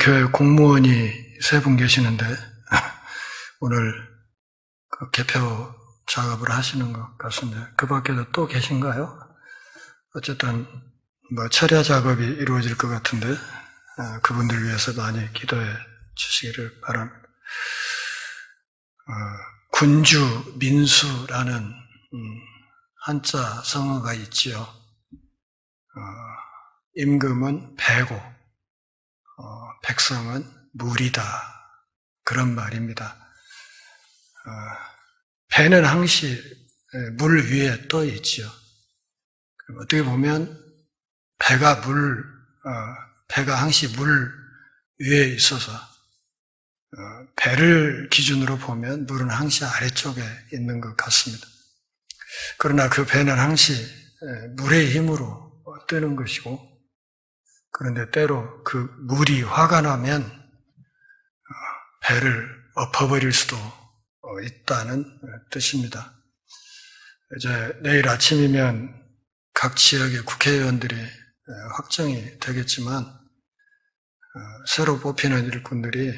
교회 공무원이 세 분 계시는데 오늘 그 개표 작업을 하시는 것 같습니다. 그 밖에도 또 계신가요? 어쨌든 철야 작업이 이루어질 것 같은데 그분들 위해서 많이 기도해 주시기를 바랍니다. 군주 민수라는 한자 성어가 있지요. 임금은 배고 백성은 물이다, 그런 말입니다. 배는 항시 물 위에 떠 있지요. 어떻게 보면 배가 항시 물 위에 있어서 배를 기준으로 보면 물은 항시 아래쪽에 있는 것 같습니다. 그러나 그 배는 항시 물의 힘으로 뜨는 것이고, 그런데 때로 그 물이 화가 나면 배를 엎어버릴 수도 있다는 뜻입니다. 이제 내일 아침이면 각 지역의 국회의원들이 확정이 되겠지만 새로 뽑히는 일꾼들이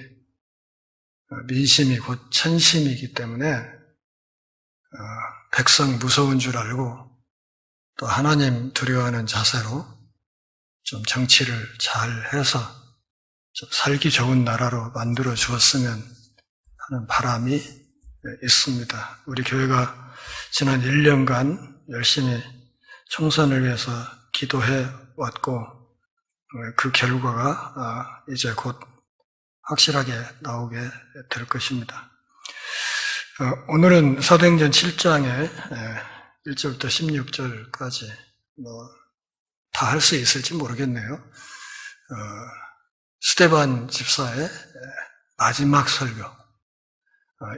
민심이 곧 천심이기 때문에 백성 무서운 줄 알고 또 하나님 두려워하는 자세로 좀 정치를 잘 해서 좀 살기 좋은 나라로 만들어 주었으면 하는 바람이 있습니다. 우리 교회가 지난 1년간 열심히 총선을 위해서 기도해 왔고 그 결과가 이제 곧 확실하게 나오게 될 것입니다. 오늘은 사도행전 7장에 1절부터 16절까지 다 할 수 있을지 모르겠네요. 스데반 집사의 마지막 설교,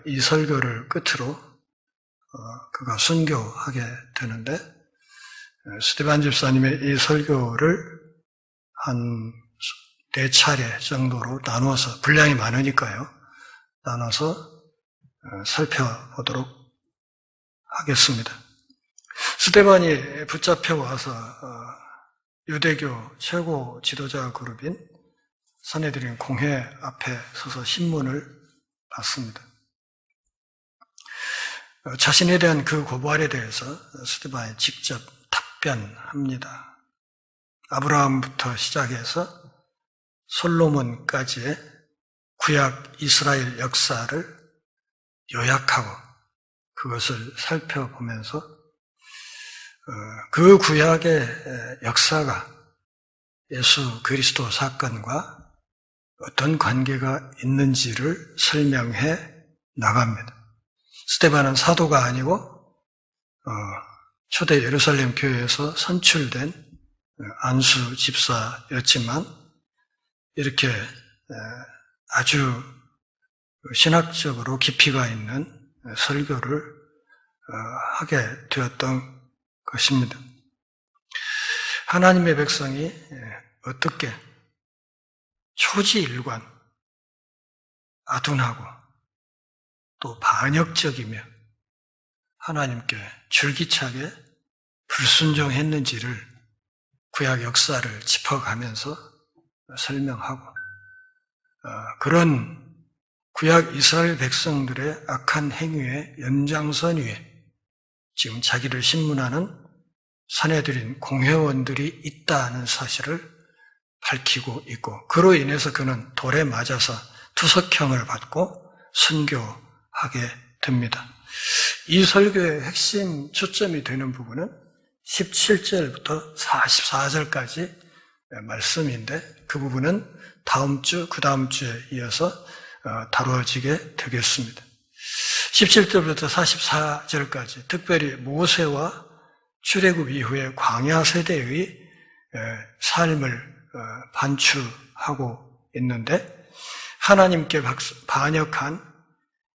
이 설교를 끝으로 그가 순교하게 되는데, 스데반 집사님의 이 설교를 한 4차례 정도로 나누어서, 분량이 많으니까요, 나눠서 살펴보도록 하겠습니다. 스데반이 붙잡혀 와서 유대교 최고 지도자 그룹인 산헤드린 공회 앞에 서서 신문을 받습니다. 자신에 대한 그 고발에 대해서 스데반이 직접 답변합니다. 아브라함부터 시작해서 솔로몬까지의 구약 이스라엘 역사를 요약하고 그것을 살펴보면서 그 구약의 역사가 예수 그리스도 사건과 어떤 관계가 있는지를 설명해 나갑니다. 스데반은 사도가 아니고 초대 예루살렘 교회에서 선출된 안수 집사였지만 이렇게 아주 신학적으로 깊이가 있는 설교를 하게 되었던 것입니다. 하나님의 백성이 어떻게 초지일관, 아둔하고 또 반역적이며 하나님께 줄기차게 불순종했는지를 구약 역사를 짚어가면서 설명하고 그런 구약 이스라엘 백성들의 악한 행위의 연장선 위에 지금 자기를 신문하는 산헤드린 공회원들이 있다는 사실을 밝히고 있고, 그로 인해서 그는 돌에 맞아서 투석형을 받고 순교하게 됩니다. 이 설교의 핵심 초점이 되는 부분은 17절부터 44절까지 말씀인데, 그 부분은 다음 주, 그 다음 주에 이어서 다루어지게 되겠습니다. 17절부터 44절까지 특별히 모세와 출애굽 이후의 광야 세대의 삶을 반추하고 있는데, 하나님께 반역한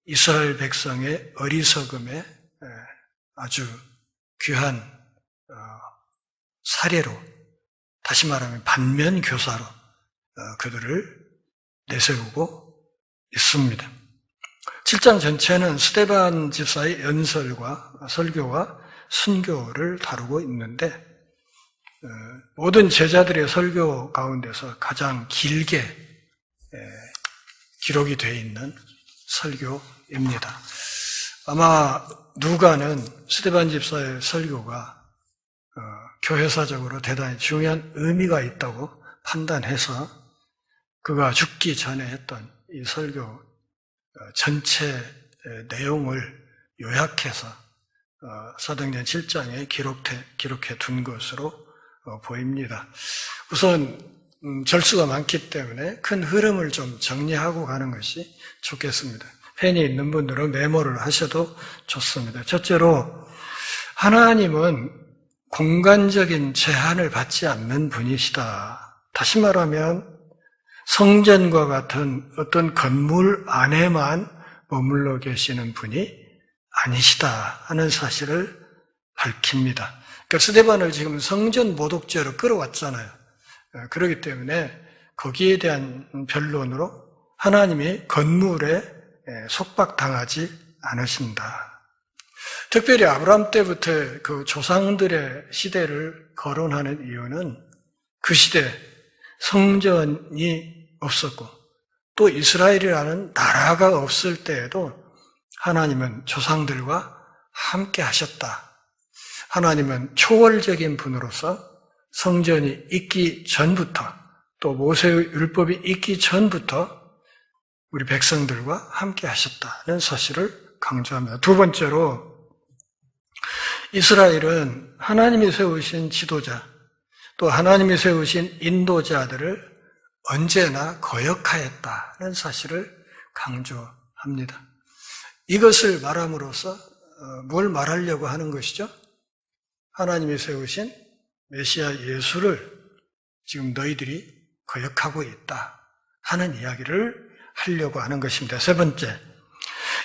이스라엘 백성의 어리석음의 아주 귀한 사례로, 다시 말하면 반면교사로 그들을 내세우고 있습니다. 7장 전체는 스데반 집사의 연설과 설교와 순교를 다루고 있는데, 모든 제자들의 설교 가운데서 가장 길게 기록이 되어 있는 설교입니다. 아마 누가는 스데반 집사의 설교가 교회사적으로 대단히 중요한 의미가 있다고 판단해서 그가 죽기 전에 했던 이 설교 전체 내용을 요약해서 사도행전 7장에 기록해 둔 것으로 보입니다. 우선 절수가 많기 때문에 큰 흐름을 좀 정리하고 가는 것이 좋겠습니다. 펜이 있는 분들은 메모를 하셔도 좋습니다. 첫째로 하나님은 공간적인 제한을 받지 않는 분이시다. 다시 말하면 성전과 같은 어떤 건물 안에만 머물러 계시는 분이 아니시다 하는 사실을 밝힙니다. 그러니까 스데반을 지금 성전 모독죄로 끌어왔잖아요. 그렇기 때문에 거기에 대한 변론으로 하나님이 건물에 속박당하지 않으신다. 특별히 아브라함 때부터 그 조상들의 시대를 거론하는 이유는 그 시대 성전이 없었고 또 이스라엘이라는 나라가 없을 때에도 하나님은 조상들과 함께 하셨다. 하나님은 초월적인 분으로서 성전이 있기 전부터 또 모세의 율법이 있기 전부터 우리 백성들과 함께 하셨다는 사실을 강조합니다. 두 번째로 이스라엘은 하나님이 세우신 지도자 또 하나님이 세우신 인도자들을 언제나 거역하였다는 사실을 강조합니다. 이것을 말함으로써 뭘 말하려고 하는 것이죠? 하나님이 세우신 메시아 예수를 지금 너희들이 거역하고 있다 하는 이야기를 하려고 하는 것입니다. 세 번째,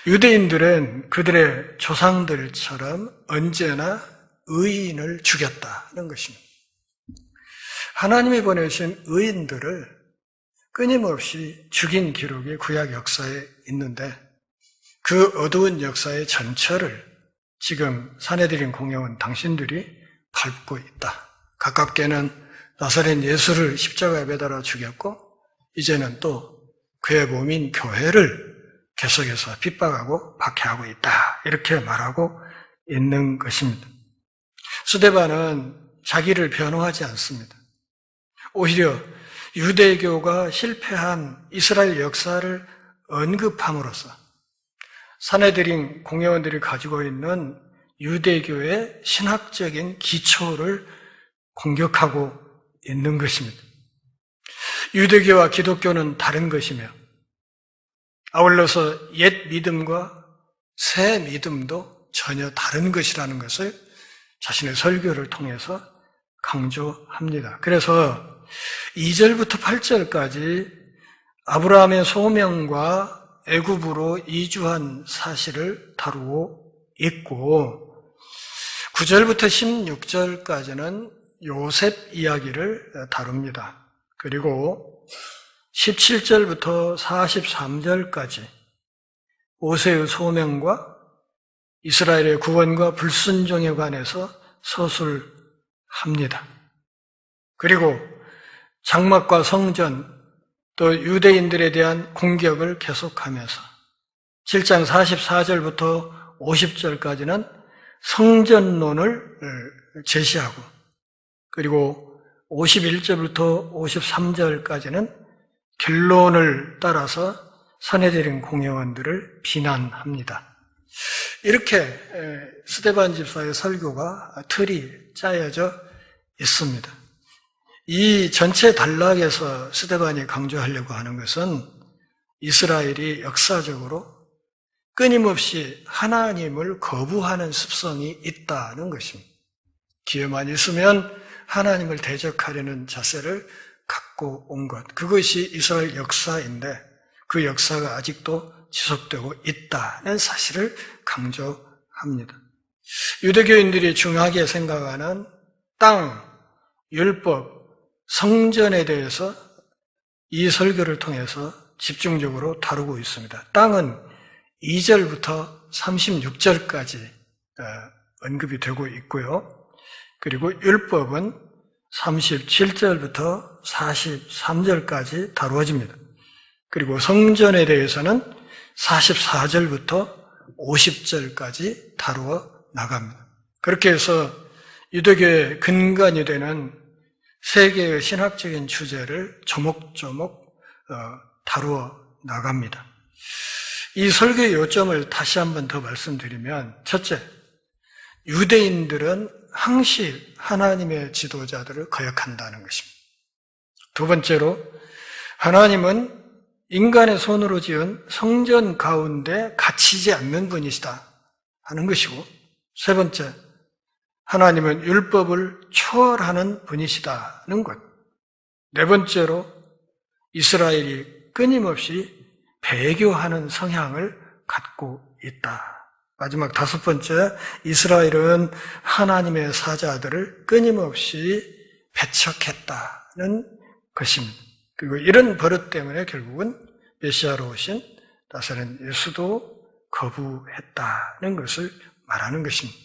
유대인들은 그들의 조상들처럼 언제나 의인을 죽였다는 것입니다. 하나님이 보내신 의인들을 끊임없이 죽인 기록이 구약 역사에 있는데 그 어두운 역사의 전철을 지금 사내들인 공회원 당신들이 밟고 있다. 가깝게는 나사렛 예수를 십자가에 매달아 죽였고 이제는 또 그의 몸인 교회를 계속해서 핍박하고 박해하고 있다. 이렇게 말하고 있는 것입니다. 스데반은 자기를 변호하지 않습니다. 오히려 유대교가 실패한 이스라엘 역사를 언급함으로써 사내들인 공회원들이 가지고 있는 유대교의 신학적인 기초를 공격하고 있는 것입니다. 유대교와 기독교는 다른 것이며 아울러서 옛 믿음과 새 믿음도 전혀 다른 것이라는 것을 자신의 설교를 통해서 강조합니다. 그래서 2절부터 8절까지 아브라함의 소명과 애굽으로 이주한 사실을 다루고 있고 9절부터 16절까지는 요셉 이야기를 다룹니다. 그리고 17절부터 43절까지 모세의 소명과 이스라엘의 구원과 불순종에 관해서 서술합니다. 그리고 장막과 성전 또 유대인들에 대한 공격을 계속하면서 7장 44절부터 50절까지는 성전론을 제시하고 그리고 51절부터 53절까지는 결론을 따라서 사내들인 공회원들을 비난합니다. 이렇게 스데반 집사의 설교가 틀이 짜여져 있습니다. 이 전체 단락에서 스데반이 강조하려고 하는 것은 이스라엘이 역사적으로 끊임없이 하나님을 거부하는 습성이 있다는 것입니다. 기회만 있으면 하나님을 대적하려는 자세를 갖고 온 것. 그것이 이스라엘 역사인데 그 역사가 아직도 지속되고 있다는 사실을 강조합니다. 유대교인들이 중요하게 생각하는 땅, 율법, 성전에 대해서 이 설교를 통해서 집중적으로 다루고 있습니다. 땅은 2절부터 36절까지 언급이 되고 있고요. 그리고 율법은 37절부터 43절까지 다루어집니다. 그리고 성전에 대해서는 44절부터 50절까지 다루어 나갑니다. 그렇게 해서 유대교의 근간이 되는 세 개의 신학적인 주제를 조목조목 다루어 나갑니다. 이 설교의 요점을 다시 한번 더 말씀드리면, 첫째, 유대인들은 항시 하나님의 지도자들을 거역한다는 것입니다. 두 번째로, 하나님은 인간의 손으로 지은 성전 가운데 갇히지 않는 분이시다 하는 것이고, 세 번째, 하나님은 율법을 초월하는 분이시다는 것. 네 번째로, 이스라엘이 끊임없이 배교하는 성향을 갖고 있다. 마지막 다섯 번째, 이스라엘은 하나님의 사자들을 끊임없이 배척했다는 것입니다. 그리고 이런 버릇 때문에 결국은 메시아로 오신 나사렛 예수도 거부했다는 것을 말하는 것입니다.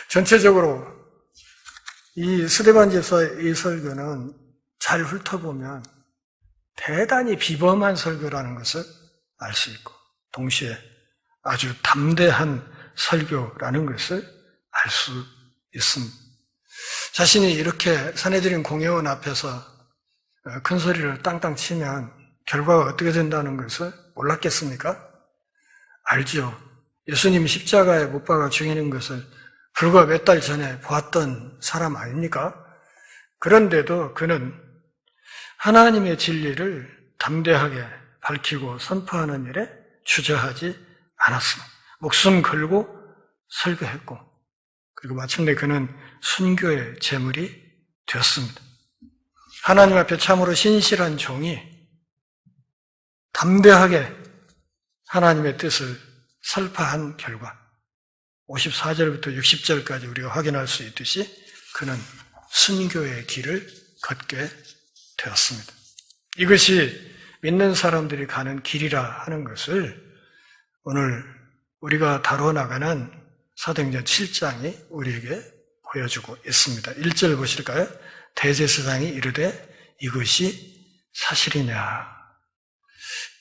전체적으로 이 스데반 집사의 이 설교는 잘 훑어보면 대단히 비범한 설교라는 것을 알 수 있고, 동시에 아주 담대한 설교라는 것을 알 수 있습니다. 자신이 이렇게 산헤드린 공회원 앞에서 큰 소리를 땅땅 치면 결과가 어떻게 된다는 것을 몰랐겠습니까? 알죠. 예수님이 십자가에 못 박아 죽이는 것을 불과 몇 달 전에 보았던 사람 아닙니까? 그런데도 그는 하나님의 진리를 담대하게 밝히고 선포하는 일에 주저하지 않았습니다. 목숨 걸고 설교했고, 그리고 마침내 그는 순교의 제물이 되었습니다. 하나님 앞에 참으로 신실한 종이 담대하게 하나님의 뜻을 설파한 결과 54절부터 60절까지 우리가 확인할 수 있듯이 그는 순교의 길을 걷게 되었습니다. 이것이 믿는 사람들이 가는 길이라 하는 것을 오늘 우리가 다뤄나가는 사도행전 7장이 우리에게 보여주고 있습니다. 1절 보실까요? 대제사장이 이르되 이것이 사실이냐.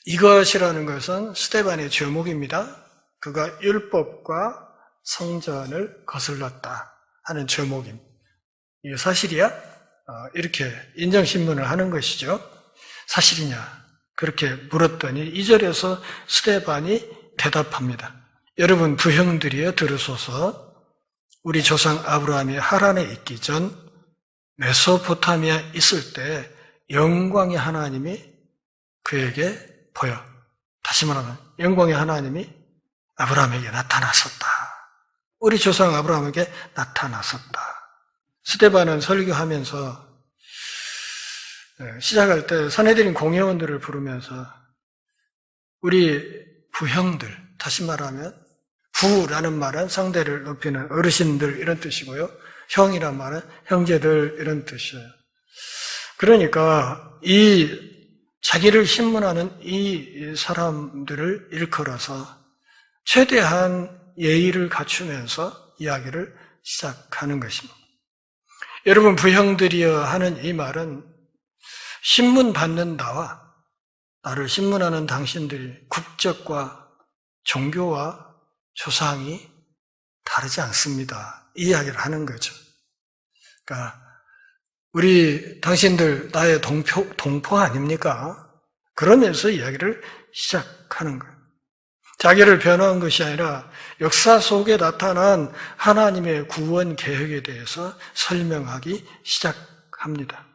이것이라는 것은 스데반의 죄목입니다. 그가 율법과 성전을 거슬렀다 하는 죄목입니다. 이게 사실이야? 이렇게 인정신문을 하는 것이죠. 사실이냐? 그렇게 물었더니 2절에서 스데반이 대답합니다. 여러분 부형들이여 들으소서. 우리 조상 아브라함이 하란에 있기 전 메소포타미아 있을 때 영광의 하나님이 그에게 보여. 다시 말하면 영광의 하나님이 아브라함에게 나타났었다. 우리 조상 아브라함에게 나타났었다. 스데반은 설교하면서 시작할 때 산헤드린 공회원들을 부르면서 우리 부형들, 다시 말하면 부라는 말은 상대를 높이는 어르신들 이런 뜻이고요. 형이란 말은 형제들 이런 뜻이에요. 그러니까 이 자기를 신문하는 이 사람들을 일컬어서 최대한 예의를 갖추면서 이야기를 시작하는 것입니다. 여러분 부형들이여 하는 이 말은 신문 받는 나와 나를 신문하는 당신들이 국적과 종교와 조상이 다르지 않습니다. 이 이야기를 하는 거죠. 그러니까 우리 당신들 나의 동포 아닙니까? 그러면서 이야기를 시작하는 거예요. 자기를 변호한 것이 아니라 역사 속에 나타난 하나님의 구원 계획에 대해서 설명하기 시작합니다.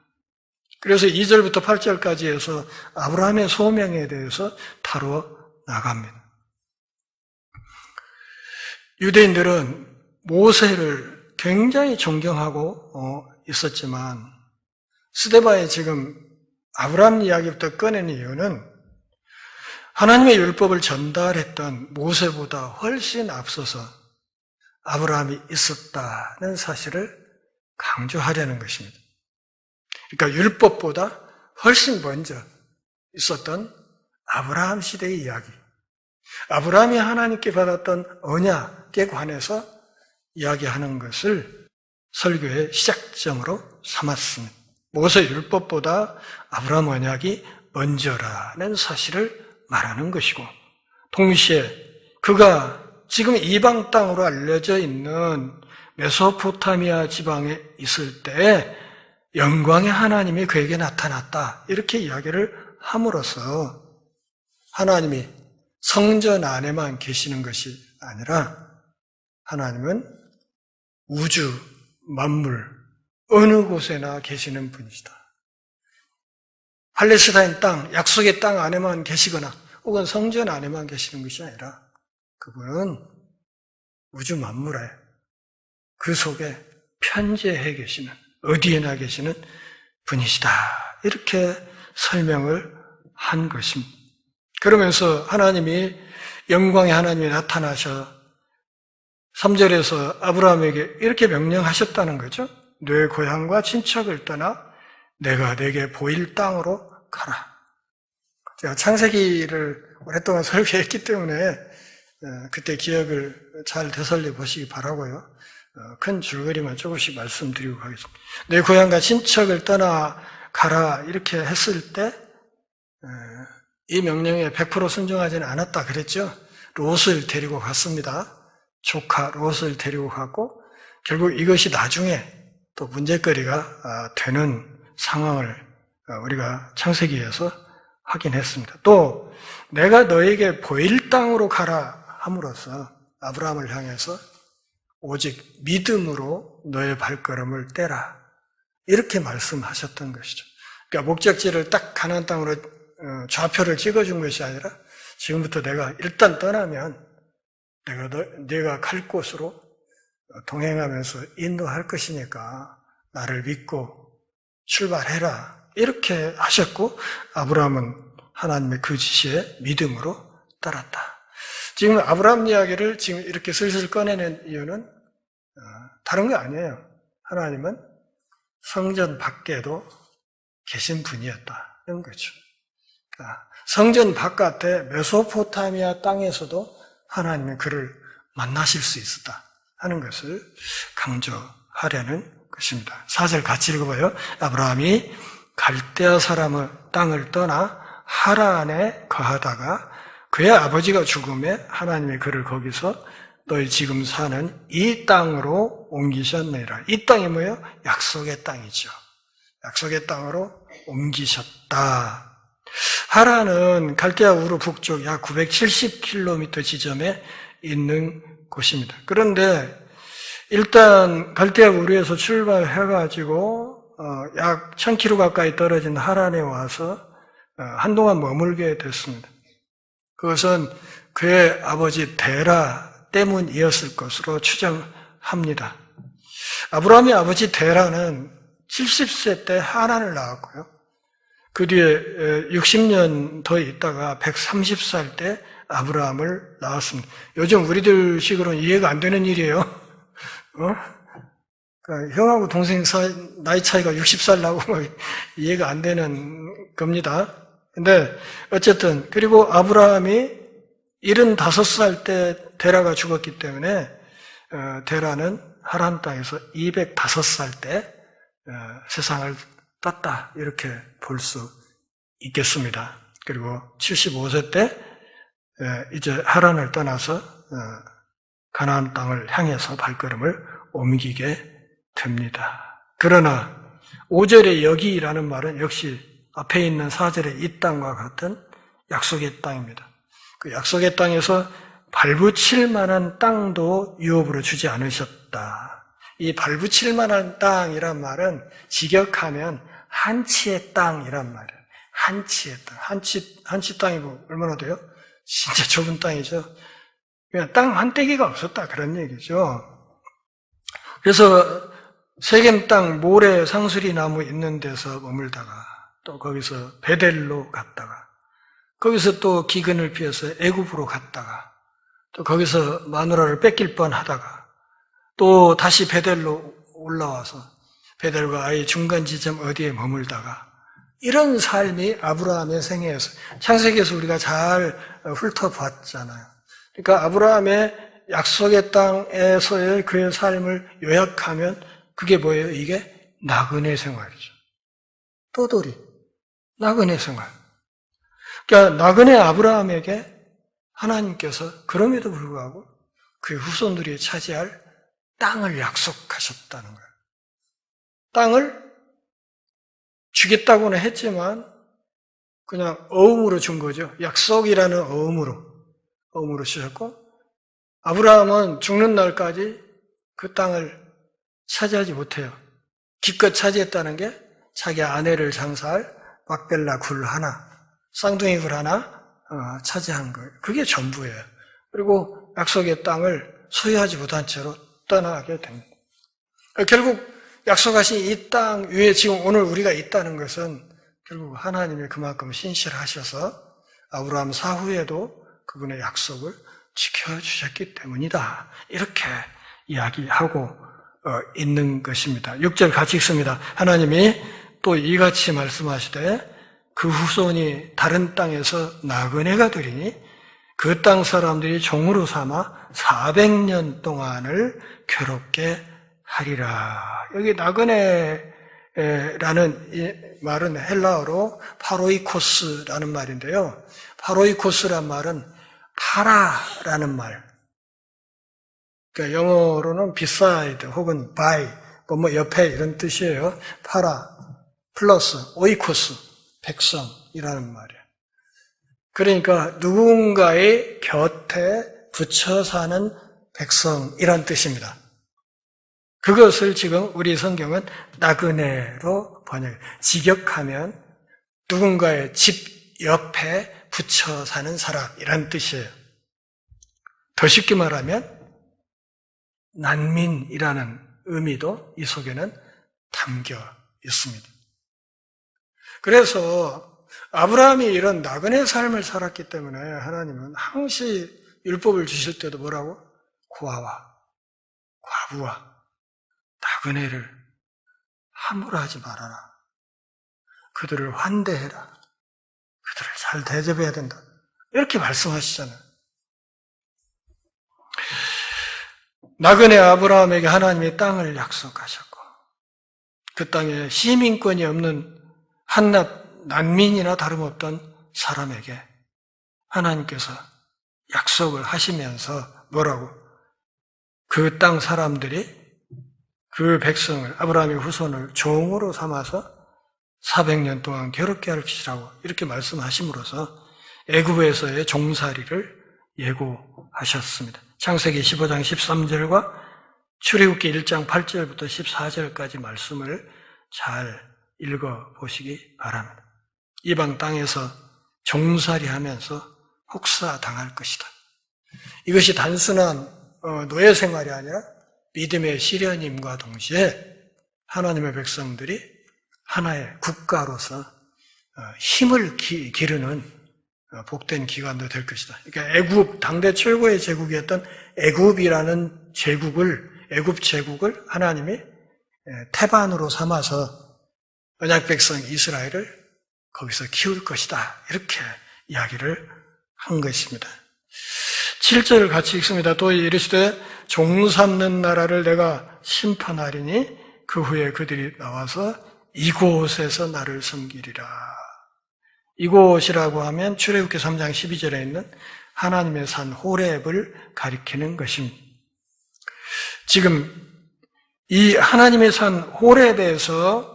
그래서 2절부터 8절까지 해서 아브라함의 소명에 대해서 다루어 나갑니다. 유대인들은 모세를 굉장히 존경하고 있었지만 스데반이 지금 아브라함 이야기부터 꺼낸 이유는 하나님의 율법을 전달했던 모세보다 훨씬 앞서서 아브라함이 있었다는 사실을 강조하려는 것입니다. 그러니까 율법보다 훨씬 먼저 있었던 아브라함 시대의 이야기, 아브라함이 하나님께 받았던 언약에 관해서 이야기하는 것을 설교의 시작점으로 삼았습니다. 모세 율법보다 아브라함 언약이 먼저라는 사실을 말하는 것이고, 동시에 그가 지금 이방 땅으로 알려져 있는 메소포타미아 지방에 있을 때 영광의 하나님이 그에게 나타났다, 이렇게 이야기를 함으로써 하나님이 성전 안에만 계시는 것이 아니라 하나님은 우주 만물 어느 곳에나 계시는 분이시다. 팔레스타인 땅, 약속의 땅 안에만 계시거나 혹은 성전 안에만 계시는 것이 아니라 그분은 우주 만물에 그 속에 편재해 계시는, 어디에나 계시는 분이시다, 이렇게 설명을 한 것입니다. 그러면서 하나님이, 영광의 하나님이 나타나셔 3절에서 아브라함에게 이렇게 명령하셨다는 거죠. 내 고향과 친척을 떠나 내가 내게 보일 땅으로 가라. 제가 창세기를 오랫동안 설교했기 때문에 그때 기억을 잘 되살려 보시기 바라고요. 큰 줄거리만 조금씩 말씀드리고 가겠습니다. 내 고향과 친척을 떠나 가라, 이렇게 했을 때 이 명령에 100% 순종하지는 않았다 그랬죠. 롯을 데리고 갔습니다. 조카 롯을 데리고 가고 결국 이것이 나중에 또 문제거리가 되는 상황을 우리가 창세기에서 확인했습니다. 또 내가 너에게 보일 땅으로 가라 함으로써 아브라함을 향해서 오직 믿음으로 너의 발걸음을 떼라, 이렇게 말씀하셨던 것이죠. 그러니까 목적지를 딱 가나안 땅으로 좌표를 찍어준 것이 아니라 지금부터 내가 일단 떠나면 내가 갈 곳으로 동행하면서 인도할 것이니까 나를 믿고 출발해라, 이렇게 하셨고 아브라함은 하나님의 그 지시에 믿음으로 따랐다. 지금 아브라함 이야기를 지금 이렇게 슬슬 꺼내는 이유는 다른 거 아니에요. 하나님은 성전 밖에도 계신 분이었다는 거죠. 성전 바깥에 메소포타미아 땅에서도 하나님은 그를 만나실 수 있었다 하는 것을 강조하려는 것입니다. 4절 같이 읽어봐요. 아브라함이 갈대아 사람의 땅을 떠나 하란에 거하다가 그의 아버지가 죽음에 하나님이 그를 거기서 너희 지금 사는 이 땅으로 옮기셨느니라. 이 땅이 뭐예요? 약속의 땅이죠. 약속의 땅으로 옮기셨다. 하란은 갈대아 우르 북쪽 약 970km 지점에 있는 곳입니다. 그런데 일단 갈대아 우르에서 출발해가지고 약 1000km 가까이 떨어진 하란에 와서 한동안 머물게 됐습니다. 그것은 그의 아버지 데라 때문이었을 것으로 추정합니다. 아브라함의 아버지 데라는 70세 때 하란을 나왔고요. 그 뒤에 60년 더 있다가 130살 때 아브라함을 낳았습니다. 요즘 우리들 식으로는 이해가 안 되는 일이에요. 그러니까 형하고 동생 나이 차이가 60살 나고 이해가 안 되는 겁니다. 근데 어쨌든 그리고 아브라함이 75살 때 데라가 죽었기 때문에 데라는 하란 땅에서 205살 때 세상을 떴다, 이렇게 볼 수 있겠습니다. 그리고 75세 때 이제 하란을 떠나서 가나안 땅을 향해서 발걸음을 옮기게 됩니다. 그러나 5절의 여기라는 말은 역시 앞에 있는 4절의 이 땅과 같은 약속의 땅입니다. 그 약속의 땅에서 발붙일 만한 땅도 유업으로 주지 않으셨다. 이 발붙일 만한 땅이란 말은 직역하면 한치의 땅이란 말이에요. 한치의 땅. 한치 땅이 뭐 얼마나 돼요? 진짜 좁은 땅이죠. 그냥 땅 한 떼기가 없었다, 그런 얘기죠. 그래서 세겜 땅 모래 상수리 나무 있는 데서 머물다가 또 거기서 베델로 갔다가 거기서 또 기근을 피해서 애굽으로 갔다가 또 거기서 마누라를 뺏길 뻔하다가 또 다시 베델로 올라와서 베델과 아이 중간 지점 어디에 머물다가 이런 삶이 아브라함의 생애에서 창세기에서 우리가 잘 훑어봤잖아요. 그러니까 아브라함의 약속의 땅에서의 그의 삶을 요약하면 그게 뭐예요? 이게 나그네 생활이죠. 떠돌이, 나그네 생활. 그러니까 나그네 아브라함에게 하나님께서 그럼에도 불구하고 그의 후손들이 차지할 땅을 약속하셨다는 거예요. 땅을 주겠다고는 했지만 그냥 어음으로 준 거죠. 약속이라는 어음으로 주셨고, 아브라함은 죽는 날까지 그 땅을 차지하지 못해요. 기껏 차지했다는 게 자기 아내를 장사할 막벨라 굴 하나, 쌍둥이 굴 하나 차지한 거예요. 그게 전부예요. 그리고 약속의 땅을 소유하지 못한 채로 떠나게 됩니다. 결국 약속하신 이 땅 위에 지금 오늘 우리가 있다는 것은 결국 하나님이 그만큼 신실하셔서 아브라함 사후에도 그분의 약속을 지켜주셨기 때문이다. 이렇게 이야기하고 있는 것입니다. 6절 같이 읽습니다. 하나님이 또 이같이 말씀하시되 그 후손이 다른 땅에서 나그네가 되리니 그 땅 사람들이 종으로 삼아 400년 동안을 괴롭게 하리라. 여기 나그네라는 이 말은 헬라어로 파로이코스라는 말인데요. 파로이코스란 말은 파라라는 말. 그러니까 영어로는 beside 혹은 by, 뭐 옆에 이런 뜻이에요. 파라 플러스 오이코스, 백성이라는 말이에요. 그러니까 누군가의 곁에 붙여 사는 백성이란 뜻입니다. 그것을 지금 우리 성경은 나그네로 번역해요. 직역하면 누군가의 집 옆에 붙여 사는 사람이란 뜻이에요. 더 쉽게 말하면 난민이라는 의미도 이 속에는 담겨 있습니다. 그래서 아브라함이 이런 나그네 삶을 살았기 때문에 하나님은 항시 율법을 주실 때도 뭐라고? 고아와 과부와 나그네를 함부로 하지 말아라. 그들을 환대해라. 그들을 잘 대접해야 된다. 이렇게 말씀하시잖아요. 나그네 아브라함에게 하나님이 땅을 약속하셨고 그 땅에 시민권이 없는 한낱 난민이나 다름없던 사람에게 하나님께서 약속을 하시면서 뭐라고? 그 땅 사람들이 그 백성을, 아브라함의 후손을 종으로 삼아서 400년 동안 괴롭게 할 것이라고 이렇게 말씀하심으로써 애굽에서의 종살이를 예고하셨습니다. 창세기 15장 13절과 출애굽기 1장 8절부터 14절까지 말씀을 잘 읽어보시기 바랍니다. 이방 땅에서 종살이하면서 혹사당할 것이다. 이것이 단순한 노예 생활이 아니라 믿음의 시련임과 동시에 하나님의 백성들이 하나의 국가로서 힘을 기르는 복된 기관도 될 것이다. 그러니까 애굽, 당대 최고의 제국이었던 애굽이라는 애굽 제국을 하나님이 태반으로 삼아서 언약 백성 이스라엘을 거기서 키울 것이다. 이렇게 이야기를 한 것입니다. 7절을 같이 읽습니다. 또 이르시되 종 삼는 나라를 내가 심판하리니 그 후에 그들이 나와서 이곳에서 나를 섬기리라. 이곳이라고 하면 출애굽기 3장 12절에 있는 하나님의 산 호렙을 가리키는 것입니다. 지금 이 하나님의 산 호렙에서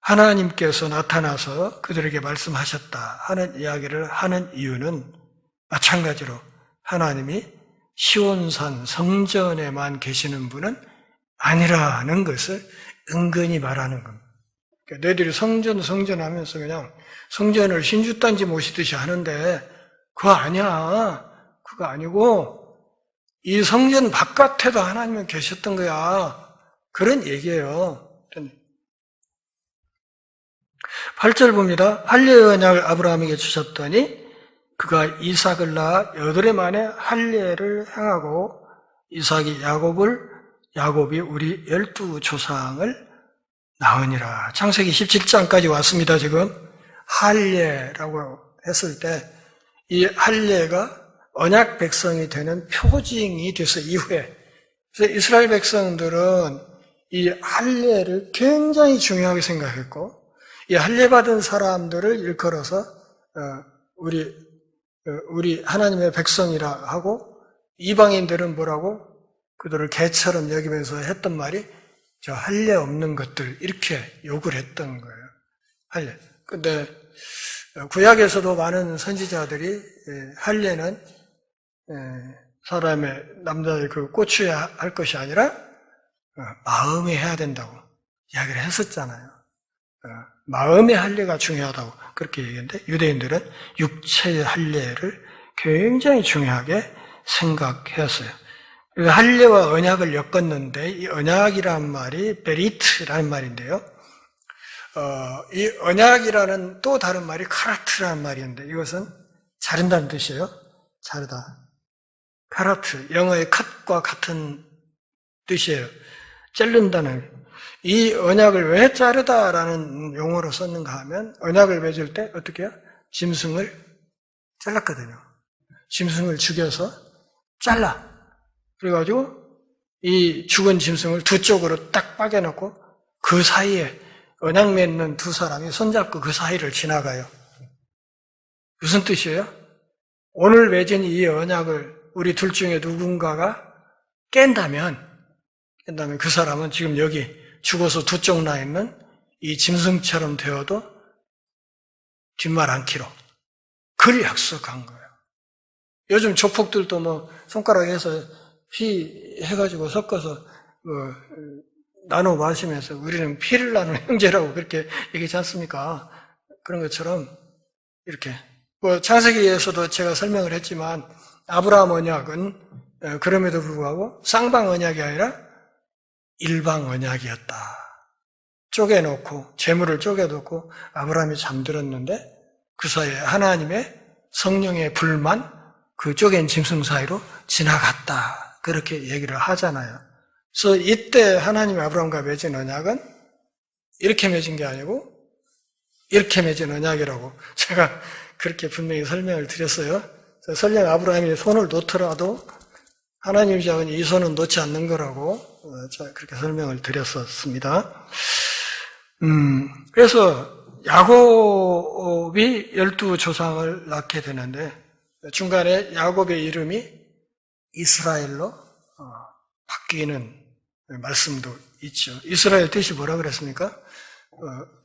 하나님께서 나타나서 그들에게 말씀하셨다 하는 이야기를 하는 이유는 마찬가지로 하나님이 시온산 성전에만 계시는 분은 아니라는 것을 은근히 말하는 겁니다. 그러니까 너희들이 성전 하면서 그냥 성전을 신주단지 모시듯이 하는데 그거 아니야. 그거 아니고 이 성전 바깥에도 하나님은 계셨던 거야. 그런 얘기예요. 8절 봅니다. 할례의 언약을 아브라함에게 주셨더니 그가 이삭을 낳아 8해 만에 할례를 행하고 이삭이 야곱이 우리 12조상을 낳으니라. 창세기 17장까지 왔습니다. 지금 할례라고 했을 때 이 할례가 언약 백성이 되는 표징이 돼서 이후에 그래서 이스라엘 백성들은 이 할례를 굉장히 중요하게 생각했고 이 할례 받은 사람들을 일컬어서 우리 하나님의 백성이라 하고 이방인들은 뭐라고? 그들을 개처럼 여기면서 했던 말이 저 할례 없는 것들 이렇게 욕을 했던 거예요. 할례. 근데 구약에서도 많은 선지자들이 할례는 사람의 남자의 그 꼬추야 할 것이 아니라 마음에 해야 된다고 이야기를 했었잖아요. 마음의 할례가 중요하다고 그렇게 얘기했는데 유대인들은 육체의 할례를 굉장히 중요하게 생각했어요. 할례와 언약을 엮었는데 이 언약이란 말이 베리트라는 말인데요. 이 언약이라는 또 다른 말이 카라트라는 말이었는데 이것은 자른다는 뜻이에요. 자르다. 카라트, 영어의 컷과 같은 뜻이에요. 자른다는. 이 언약을 왜 자르다라는 용어로 썼는가 하면 언약을 맺을 때 어떻게 해요? 짐승을 잘랐거든요. 짐승을 죽여서 잘라. 그래가지고 이 죽은 짐승을 두 쪽으로 딱 빠개놓고 그 사이에 언약 맺는 두 사람이 손잡고 그 사이를 지나가요. 무슨 뜻이에요? 오늘 맺은 이 언약을 우리 둘 중에 누군가가 깬다면 그 사람은 지금 여기 죽어서 두 쪽 나 있는 이 짐승처럼 되어도 뒷말 안 키로. 그를 약속한 거예요. 요즘 조폭들도 뭐 손가락에서 피 해가지고 섞어서 나눠 마시면서 우리는 피를 나누는 형제라고 그렇게 얘기하지 않습니까? 그런 것처럼 이렇게 창세기에서도 제가 설명을 했지만 아브라함 언약은 그럼에도 불구하고 쌍방 언약이 아니라 일방 언약이었다. 쪼개놓고 재물을 쪼개놓고 아브라함이 잠들었는데 그 사이에 하나님의 성령의 불만 그 쪼갠 짐승 사이로 지나갔다. 그렇게 얘기를 하잖아요. 그래서 이때 하나님이 아브라함과 맺은 언약은 이렇게 맺은 게 아니고 이렇게 맺은 언약이라고 제가 그렇게 분명히 설명을 드렸어요. 설령 아브라함이 손을 놓더라도 하나님 자은 이 손은 놓지 않는 거라고 그렇게 설명을 드렸었습니다. 그래서 야곱이 12조상을 낳게 되는데 중간에 야곱의 이름이 이스라엘로 바뀌는 말씀도 있죠. 이스라엘 뜻이 뭐라 그랬습니까?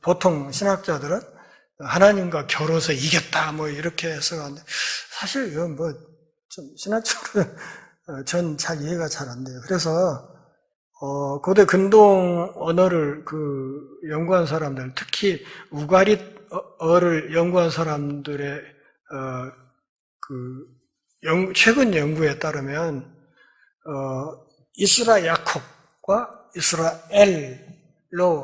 보통 신학자들은 하나님과 겨뤄서 이겼다 뭐 이렇게 해석하는데 사실 이건 뭐 좀 신학적으로 전 잘 이해가 잘 안 돼요. 그래서 고대 근동 언어를 연구한 사람들, 특히 우가리어를 연구한 사람들의 최근 연구에 따르면 이스라 야콥과 이스라엘로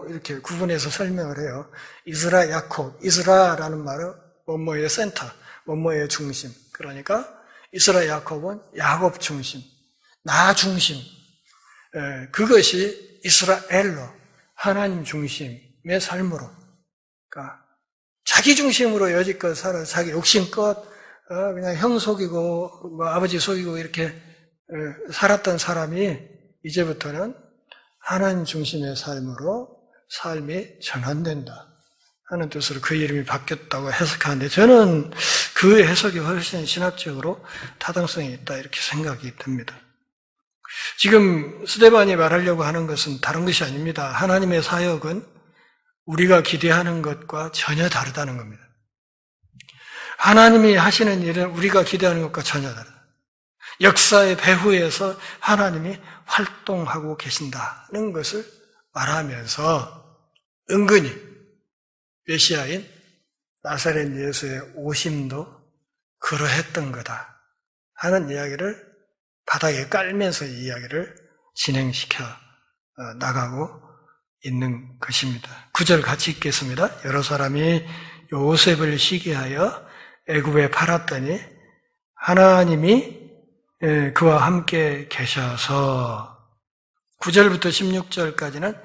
이렇게 구분해서 설명을 해요. 이스라 야콥, 이스라라는 말은 뭐뭐의 센터, 뭐뭐의 중심. 그러니까 이스라 야콥은 야곱 중심, 나 중심. 그것이 이스라엘로 하나님 중심의 삶으로, 그러니까 자기 중심으로 여지껏 살아 자기 욕심껏 그냥 형 속이고 뭐 아버지 속이고 이렇게 살았던 사람이 이제부터는 하나님 중심의 삶으로 삶이 전환된다 하는 뜻으로 그 이름이 바뀌었다고 해석하는데 저는 그 해석이 훨씬 신학적으로 타당성이 있다 이렇게 생각이 듭니다. 지금 스데반이 말하려고 하는 것은 다른 것이 아닙니다. 하나님의 사역은 우리가 기대하는 것과 전혀 다르다는 겁니다. 하나님이 하시는 일은 우리가 기대하는 것과 전혀 다르다. 역사의 배후에서 하나님이 활동하고 계신다는 것을 말하면서 은근히 메시아인 나사렛 예수의 오심도 그러했던 거다 하는 이야기를 바닥에 깔면서 이 이야기를 진행시켜 나가고 있는 것입니다. 9절 같이 읽겠습니다. 여러 사람이 요셉을 시기하여 애굽에 팔았더니 하나님이 그와 함께 계셔서 9절부터 16절까지는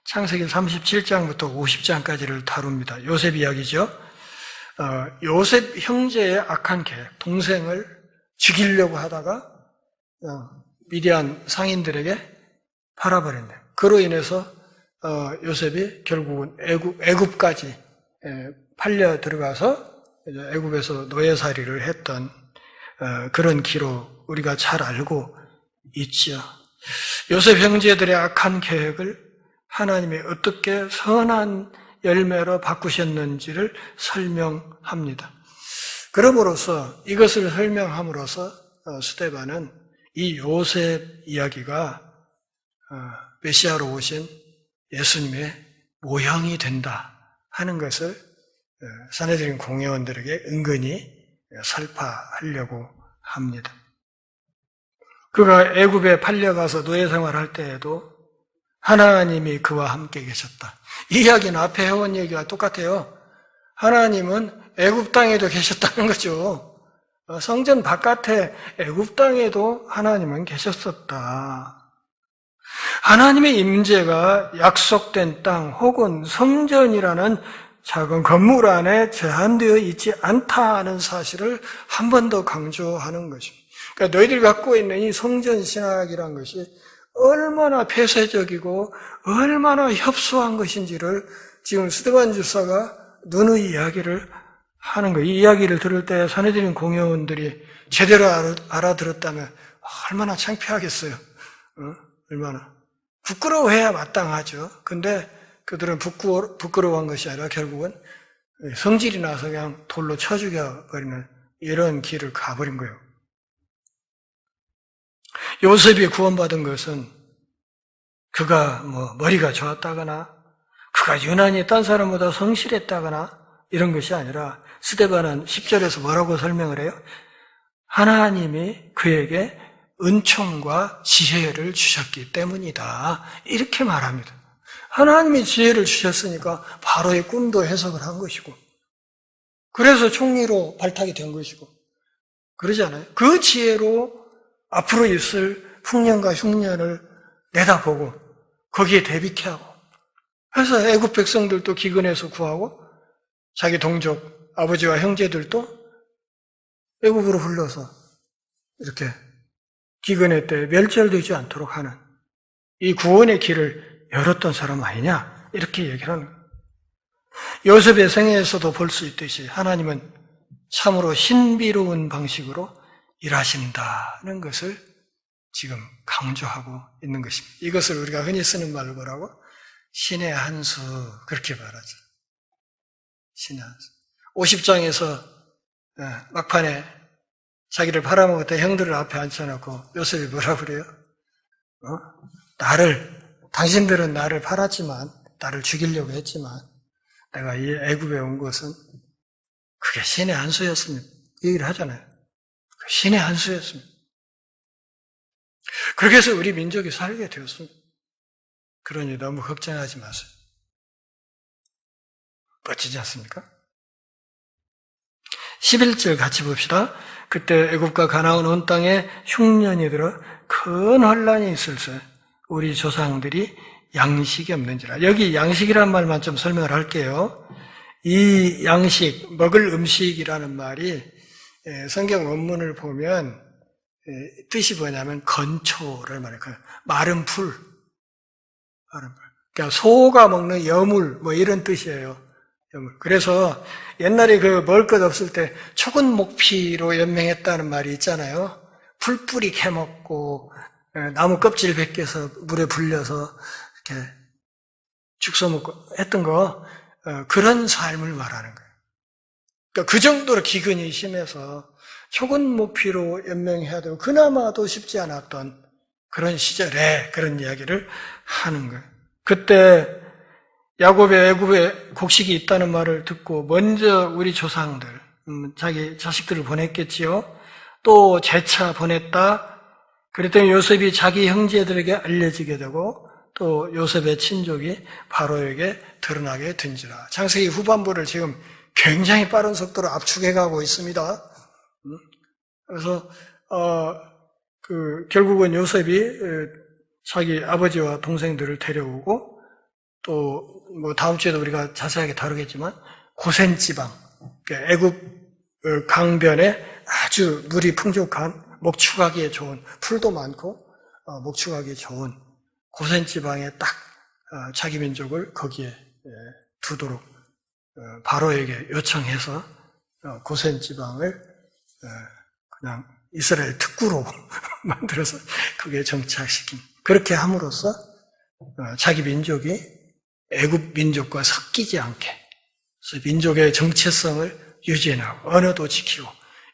창세기 37장부터 50장까지를 다룹니다. 요셉 이야기죠. 요셉 형제의 악한 계획, 동생을 죽이려고 하다가 미디안 상인들에게 팔아버린다. 그로 인해서 요셉이 결국은 애굽까지 팔려 들어가서 애굽에서 노예살이를 했던 그런 기록 우리가 잘 알고 있지요. 요셉 형제들의 악한 계획을 하나님이 어떻게 선한 열매로 바꾸셨는지를 설명합니다. 그럼으로써 이것을 설명함으로써 스데반은 이 요셉 이야기가 메시아로 오신 예수님의 모형이 된다 하는 것을 산헤드린 공회원들에게 은근히 설파하려고 합니다. 그가 애굽에 팔려가서 노예 생활할 때에도 하나님이 그와 함께 계셨다. 이 이야기는 앞에 해온 얘기와 똑같아요. 하나님은 애굽 땅에도 계셨다는 거죠. 성전 바깥에 애굽 땅에도 하나님은 계셨었다. 하나님의 임재가 약속된 땅 혹은 성전이라는 작은 건물 안에 제한되어 있지 않다는 사실을 한 번 더 강조하는 것입니다. 그러니까 너희들이 갖고 있는 이 성전 신학이라는 것이 얼마나 폐쇄적이고 얼마나 협소한 것인지를 지금 스데반 집사가 누누이 이야기를 하는 거예요. 이 이야기를 들을 때 산헤드린 공회원들이 제대로 알아들었다면 얼마나 창피하겠어요. 얼마나. 부끄러워해야 마땅하죠. 근데 그들은 부끄러워한 것이 아니라 결국은 성질이 나서 그냥 돌로 쳐 죽여버리는 이런 길을 가버린 거예요. 요셉이 구원받은 것은 그가 머리가 좋았다거나 그가 유난히 딴 사람보다 성실했다거나 이런 것이 아니라 스데반은 10절에서 뭐라고 설명을 해요? 하나님이 그에게 은총과 지혜를 주셨기 때문이다. 이렇게 말합니다. 하나님이 지혜를 주셨으니까 바로의 꿈도 해석을 한 것이고 그래서 총리로 발탁이 된 것이고 그러지 않아요? 그 지혜로 앞으로 있을 풍년과 흉년을 내다보고 거기에 대비케 하고 그래서 애굽 백성들도 기근에서 구하고 자기 동족 아버지와 형제들도 애굽으로 불러서 이렇게 기근의 때에 멸절되지 않도록 하는 이 구원의 길을 열었던 사람 아니냐 이렇게 얘기를 하는 거예요. 요셉의 생애에서도 볼 수 있듯이 하나님은 참으로 신비로운 방식으로 일하신다는 것을 지금 강조하고 있는 것입니다. 이것을 우리가 흔히 쓰는 말로 뭐라고? 신의 한 수 그렇게 말하죠. 신의 한 수. 50장에서 막판에 자기를 팔아먹었던 형들을 앞에 앉혀놓고 요셉이 뭐라 그래요? 당신들은 나를 팔았지만 나를 죽이려고 했지만 내가 이 애굽에 온 것은 그게 신의 한 수였습니다. 이 얘기를 하잖아요. 신의 한 수였습니다. 그렇게 해서 우리 민족이 살게 되었습니다. 그러니 너무 걱정하지 마세요. 멋지지 않습니까? 11절 같이 봅시다. 그때 애굽과 가나안 온 땅에 흉년이 들어 큰 환란이 있을세 우리 조상들이 양식이 없는지라. 여기 양식이라는 말만 좀 설명을 할게요. 이 양식, 먹을 음식이라는 말이 성경 원문을 보면 뜻이 뭐냐면 건초를 말해요. 마른 풀. 그러니까 소가 먹는 여물 뭐 이런 뜻이에요. 여물. 그래서 옛날에 먹을 것 없을 때 초근 목피로 연명했다는 말이 있잖아요. 풀뿌리 캐먹고 나무 껍질 벗겨서 물에 불려서 이렇게 죽서 먹고 했던 거 그런 삶을 말하는 거예요. 그러니까 그 정도로 기근이 심해서 초근 목피로 연명해야 되고 그나마도 쉽지 않았던 그런 시절에 그런 이야기를 하는 거예요. 그때 야곱의 애굽에 곡식이 있다는 말을 듣고 먼저 우리 조상들 자기 자식들을 보냈겠지요. 또 재차 보냈다. 그랬더니 요셉이 자기 형제들에게 알려지게 되고 또 요셉의 친족이 바로에게 드러나게 된지라. 창세기 후반부를 지금 굉장히 빠른 속도로 압축해 가고 있습니다. 그래서 결국은 요셉이 자기 아버지와 동생들을 데려오고 또 뭐 다음 주에도 우리가 자세하게 다루겠지만 고센 지방, 애굽 강변에 아주 물이 풍족한 목축하기에 좋은 풀도 많고 목축하기에 좋은 고센 지방에 딱 자기 민족을 거기에 두도록 바로에게 요청해서 고센 지방을 그냥 이스라엘 특구로 만들어서 그게 정착시킨. 그렇게 함으로써 자기 민족이 애굽 민족과 섞이지 않게, 그래서 민족의 정체성을 유지해나가고 언어도 지키고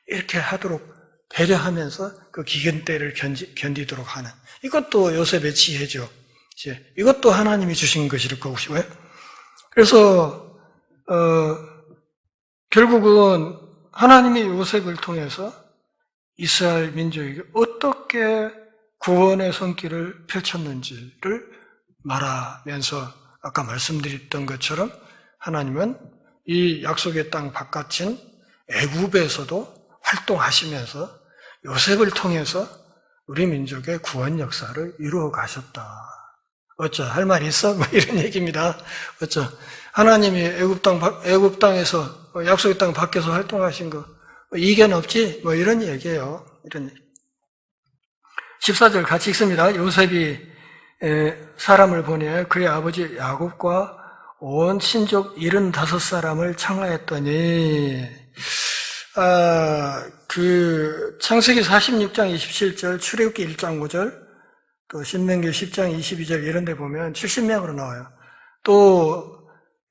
이렇게 하도록 배려하면서 그 기근때를 견디도록 하는, 이것도 요셉의 지혜죠. 이것도 하나님이 주신 것일 것이고요. 그래서 결국은 하나님이 요셉을 통해서 이스라엘 민족에게 어떻게 구원의 손길을 펼쳤는지를 말하면서 아까 말씀드렸던 것처럼 하나님은 이 약속의 땅 바깥인 애굽에서도 활동하시면서 요셉을 통해서 우리 민족의 구원 역사를 이루어 가셨다. 어쩌 할 말 있어? 뭐 이런 얘기입니다. 어쩌 하나님이 애굽 땅에서 약속의 땅 밖에서 활동하신 거 이견 없지? 뭐 이런 얘기예요. 이런 얘기. 14절 같이 읽습니다. 요셉이 사람을 보내 그의 아버지 야곱과 온 친족 75사람을 청하였더니, 창세기 46장 27절, 출애굽기 1장 5절, 또 신명기 10장 22절 이런 데 보면 70명으로 나와요. 또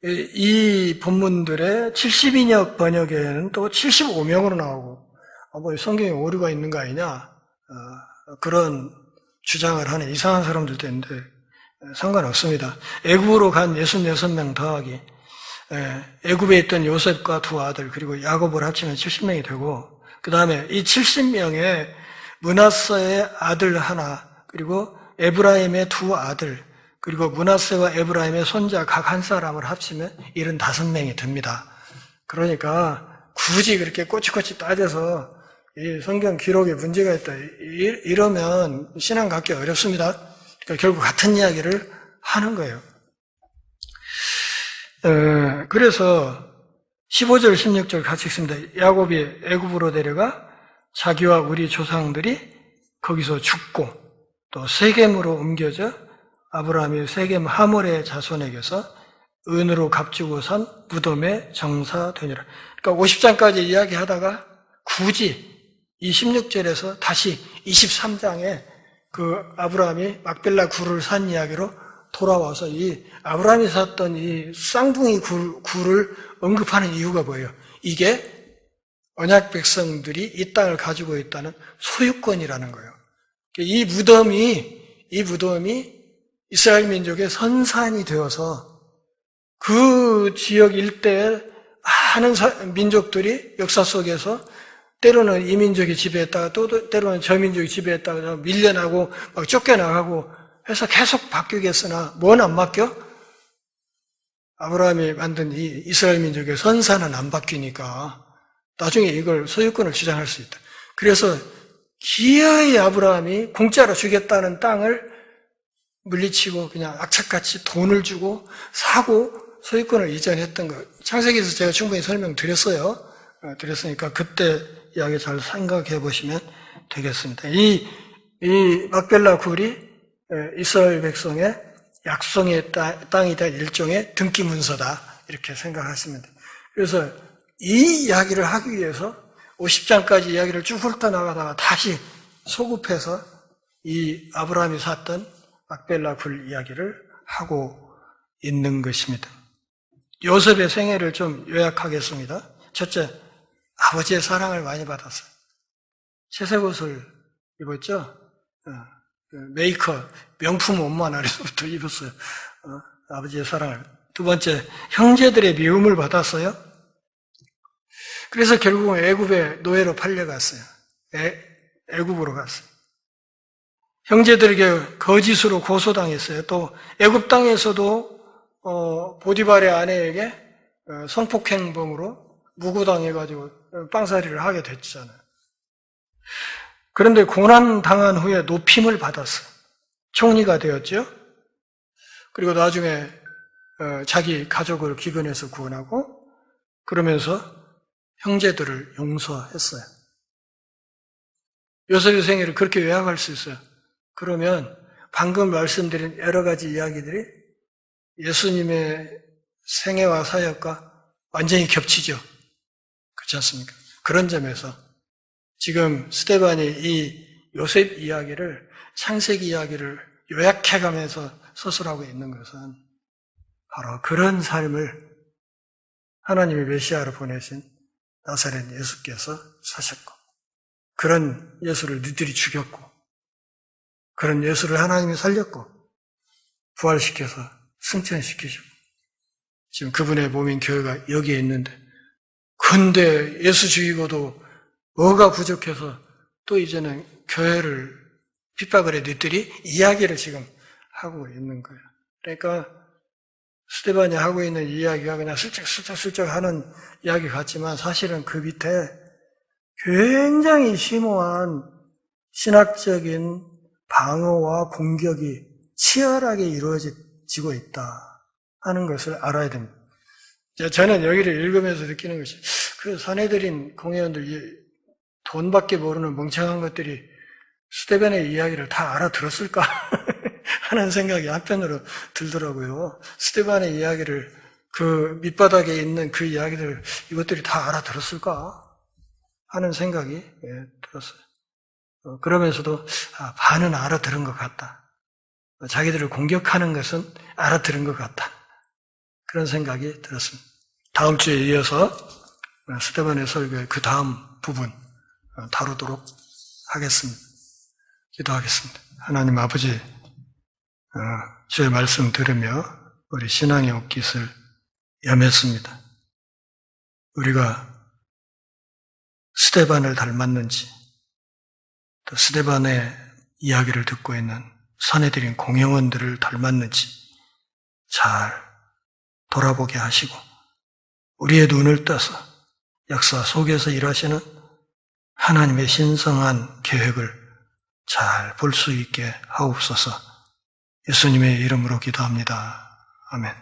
이 본문들의 72역 번역에는 또 75명으로 나오고, 뭐 성경에 오류가 있는 거 아니냐, 그런 주장을 하는 이상한 사람들도 있는데 상관없습니다. 애굽으로 간 66명 더하기 애굽에 있던 요셉과 두 아들 그리고 야곱을 합치면 70명이 되고, 그 다음에 이 70명에 므낫세의 아들 하나 그리고 에브라임의 두 아들 그리고 므낫세와 에브라임의 손자 각 한 사람을 합치면 75명이 됩니다. 그러니까 굳이 그렇게 꼬치꼬치 따져서 이 성경 기록에 문제가 있다 이러면 신앙 갖기 어렵습니다. 그러니까 결국 같은 이야기를 하는 거예요. 그래서 15절 16절 같이 읽습니다. 야곱이 애굽으로 데려가 자기와 우리 조상들이 거기서 죽고 또 세겜으로 옮겨져 아브라함이 세겜 하몰의 자손에게서 은으로 값주고 산 무덤에 정사되니라. 그러니까 50장까지 이야기하다가 굳이 이 16절에서 다시 23장에 그 아브라함이 막벨라 굴을 산 이야기로 돌아와서 이 아브라함이 샀던 이 쌍둥이 굴을 언급하는 이유가 뭐예요? 이게 언약 백성들이 이 땅을 가지고 있다는 소유권이라는 거예요. 이 무덤이 이스라엘 민족의 선산이 되어서 그 지역 일대에 많은 민족들이 역사 속에서 때로는 이 민족이 지배했다가 또 때로는 저 민족이 지배했다가 밀려나고 막 쫓겨나가고 해서 계속 바뀌겠으나 뭔 안 바뀌어? 아브라함이 만든 이 이스라엘 민족의 선산은 안 바뀌니까 나중에 이걸 소유권을 주장할 수 있다. 그래서 기어이 아브라함이 공짜로 주겠다는 땅을 물리치고 그냥 악착같이 돈을 주고 사고 소유권을 이전했던 거. 창세기에서 제가 충분히 드렸으니까 그때 이야기 잘 생각해 보시면 되겠습니다. 이 막벨라 굴이 이스라엘 백성의 약속의 땅이 될 일종의 등기 문서다 이렇게 생각하시면 돼요. 그래서 이 이야기를 하기 위해서 50장까지 이야기를 쭉 훑어나가다가 다시 소급해서 이 아브라함이 샀던 막벨라 굴 이야기를 하고 있는 것입니다. 요셉의 생애를 좀 요약하겠습니다. 첫째, 아버지의 사랑을 많이 받았어요. 채색 옷을 입었죠. 메이커, 명품 옷만 아래서부터 입었어요. 아버지의 사랑을. 두 번째, 형제들의 미움을 받았어요. 그래서 결국은 애굽의 노예로 팔려갔어요. 애굽으로 갔어요. 형제들에게 거짓으로 고소당했어요. 또 애굽 땅에서도 보디발의 아내에게 성폭행범으로 무고당해가지고 빵살이를 하게 됐잖아요. 그런데 고난 당한 후에 높임을 받았어요. 총리가 되었죠. 그리고 나중에 자기 가족을 기근에서 구원하고 그러면서 형제들을 용서했어요. 요셉의 생애를 그렇게 요약할 수 있어요. 그러면 방금 말씀드린 여러 가지 이야기들이 예수님의 생애와 사역과 완전히 겹치죠. 그렇지 않습니까? 그런 점에서 지금 스데반이 이 요셉 이야기를, 창세기 이야기를 요약해가면서 서술하고 있는 것은 바로 그런 삶을 하나님의 메시아로 보내신 나사렛 예수께서 사셨고, 그런 예수를 너희들이 죽였고, 그런 예수를 하나님이 살렸고 부활시켜서 승천시키시고, 지금 그분의 몸인 교회가 여기에 있는데, 근데 예수 죽이고도 뭐가 부족해서 또 이제는 교회를 핍박을 해 너희들이 이야기를 지금 하고 있는 거예요. 그러니까 스데반이 하고 있는 이야기가 그냥 슬쩍슬쩍 하는 이야기 같지만 사실은 그 밑에 굉장히 심오한 신학적인 방어와 공격이 치열하게 이루어지고 있다 하는 것을 알아야 됩니다. 저는 여기를 읽으면서 느끼는 것이, 그 사내들인 공회원들, 돈밖에 모르는 멍청한 것들이 스데반의 이야기를 다 알아들었을까 하는 생각이 한편으로 들더라고요. 스데반의 이야기를, 그 밑바닥에 있는 그 이야기들, 이것들이 다 알아들었을까 하는 생각이 들었어요. 그러면서도 반은 알아들은 것 같다. 자기들을 공격하는 것은 알아들은 것 같다. 그런 생각이 들었습니다. 다음 주에 이어서 스데반의 설교의 그 다음 부분 다루도록 하겠습니다. 기도하겠습니다. 하나님 아버지, 주의 말씀 들으며 우리 신앙의 옷깃을 염했습니다. 우리가 스데반을 닮았는지, 또 스데반의 이야기를 듣고 있는 사내들인 공회원들을 닮았는지 잘 돌아보게 하시고, 우리의 눈을 떠서 역사 속에서 일하시는 하나님의 신성한 계획을 잘 볼 수 있게 하옵소서. 예수님의 이름으로 기도합니다. 아멘.